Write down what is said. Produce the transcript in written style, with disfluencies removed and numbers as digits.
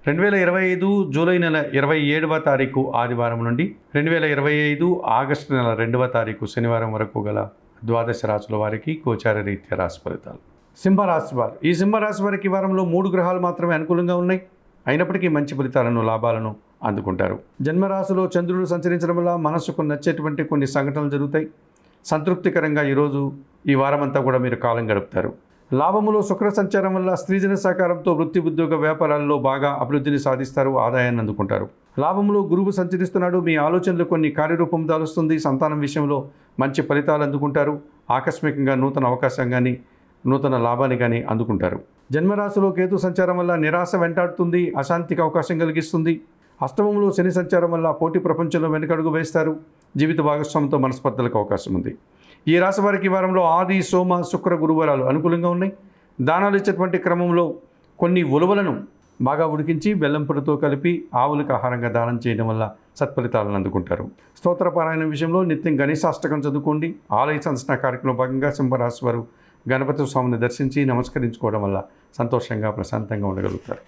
2025 July నెల 27వ తారీఖు ఆదివారం నుండి 2025 ఆగస్టు నెల 2వ తారీఖు శనివారం వరకు గల ద్వాదశ రాశుల వారికి గోచార రీత్యా రాశి ఫలితాలు. సింహరాశి వారు, ఈ సింహరాశి వారికి ఈ వారంలో 3 గ్రహాలు మాత్రమే అనుకూలంగా ఉన్నాయి. అయినప్పటికీ మంచి ఫలితాలను, లాభాలను అందుకుంటారు. జన్మరాశిలో చంద్రుడు సంచరించడం వల్ల మనసుకు నచ్చేటువంటి కొన్ని సంఘటనలు జరుగుతాయి. సంతృప్తికరంగా ఈ వారమంతా కూడా మీరు కాలం గడుపుతారు. లాభములో శుక్ర సంచారం వల్ల స్త్రీజన సహకారంతో వృత్తి, ఉద్యోగ, వ్యాపారాల్లో బాగా అభివృద్ధిని సాధిస్తారు, ఆదాయాన్ని అందుకుంటారు. లాభంలో గురువు సంచరిస్తున్నాడు. మీ ఆలోచనలు కొన్ని కార్యరూపం దాలుస్తుంది. సంతానం విషయంలో మంచి ఫలితాలు అందుకుంటారు. ఆకస్మికంగా నూతన అవకాశం కానీ, నూతన లాభాన్ని కానీ అందుకుంటారు. జన్మరాశిలో కేతు సంచారం వల్ల నిరాశ వెంటాడుతుంది, అశాంతికి అవకాశం కలిగిస్తుంది. అష్టమంలో శని సంచారం వల్ల పోటీ ప్రపంచంలో వెనుకడుగు వేస్తారు. జీవిత భాగస్వామితో మనస్పర్ధలకు అవకాశం ఉంది. ఈ రాశి వారికి వారంలో ఆది, సోమ, శుక్ర, గురువారాలు అనుకూలంగా ఉన్నాయి. దానాలు ఇచ్చేటువంటి క్రమంలో కొన్ని ఉలువలను బాగా ఉడికించి బెల్లం పొడితో కలిపి ఆవులకు ఆహారంగా దానం చేయడం వల్ల సత్ఫలితాలను అందుకుంటారు. స్తోత్రపారాయణ విషయంలో నిత్యం గణేశాష్టకం చదువుకోండి. ఆలయ సందర్శన కార్యక్రమంలో భాగంగా సింహరాశి వారు గణపతి స్వామిని దర్శించి నమస్కరించుకోవడం వల్ల సంతోషంగా, ప్రశాంతంగా ఉండగలుగుతారు.